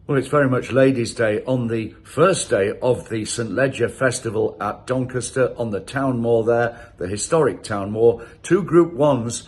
Well, it's very much Ladies' Day on the first day of the St Leger Festival at Doncaster on the Town Moor there, the historic Town Moor. Two Group 1s,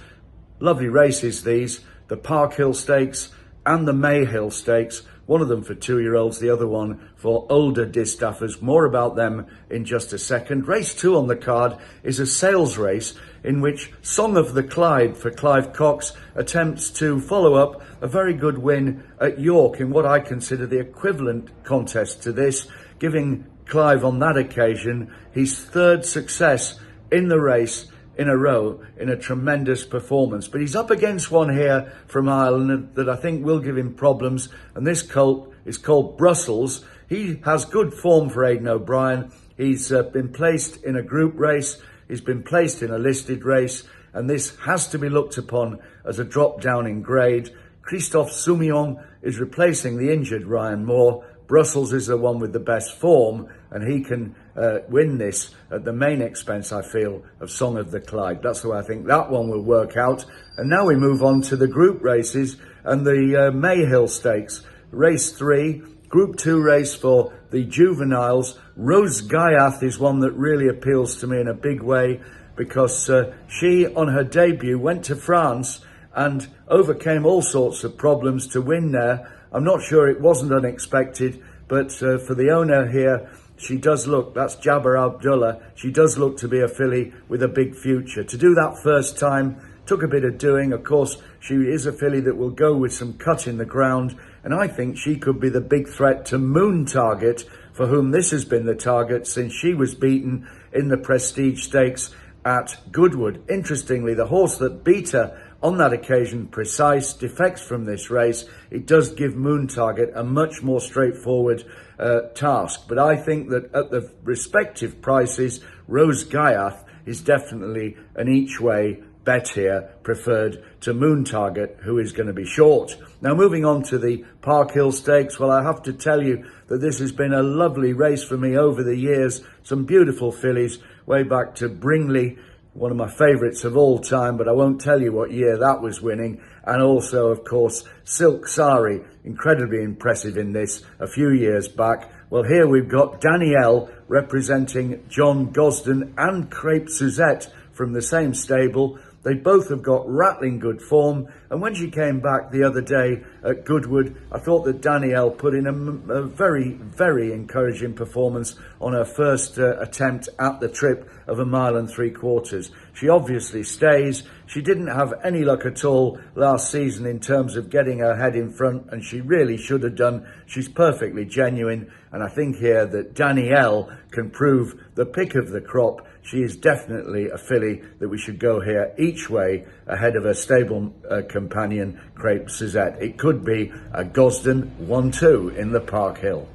lovely races these, the Park Hill Stakes and the Mayhill Stakes. One of them for 2-year-olds, the other one for older distaffers. More about them in just a second. Race 2 on the card is a sales race in which Song of the Clyde for Clive Cox attempts to follow up a very good win at York in what I consider the equivalent contest to this, giving Clive on that occasion his third success in the race in a row in a tremendous performance. But he's up against one here from Ireland that I think will give him problems, and this colt is called Brussels. He has good form for Aidan O'Brien. He's been placed in a group race, he's been placed in a listed race, and this has to be looked upon as a drop down in grade. Christophe Soumillon is replacing the injured Ryan Moore. Brussels is the one with the best form, and he can win this at the main expense, I feel, of Song of the Clyde. That's the way I think that one will work out. And now we move on to the group races and the Mayhill Stakes. Race 3, Group 2 race for the juveniles. Rose Gaillath is one that really appeals to me in a big way because she, on her debut, went to France and overcame all sorts of problems to win there. I'm not sure it wasn't unexpected, but for the owner here, she does look, that's Jabbar Abdullah, she does look to be a filly with a big future. To do that first time took a bit of doing. Of course, she is a filly that will go with some cut in the ground, and I think she could be the big threat to Moon Target, for whom this has been the target since she was beaten in the Prestige Stakes at Goodwood. Interestingly, the horse that beat her on that occasion, Precise, defects from this race. It does give Moon Target a much more straightforward task. But I think that at the respective prices, Rose Gaillath is definitely an each-way bet here, preferred to Moon Target, who is going to be short. Now, moving on to the Park Hill Stakes, well, I have to tell you that this has been a lovely race for me over the years. Some beautiful fillies, way back to Bringley, one of my favourites of all time, but I won't tell you what year that was winning. And also, of course, Silk Sari, incredibly impressive in this a few years back. Well, here we've got Danielle representing John Gosden and Crepe Suzette from the same stable. They both have got rattling good form, and when she came back the other day at Goodwood, I thought that Danielle put in a very, very encouraging performance on her first attempt at the trip of 1 3/4 miles. She obviously stays. She didn't have any luck at all last season in terms of getting her head in front, and she really should have done. She's perfectly genuine, and I think here that Danielle can prove the pick of the crop. She is definitely a filly that we should go here each way ahead of her stable companion, Crepe Suzette. It could be a Gosden 1-2 in the Park Hill.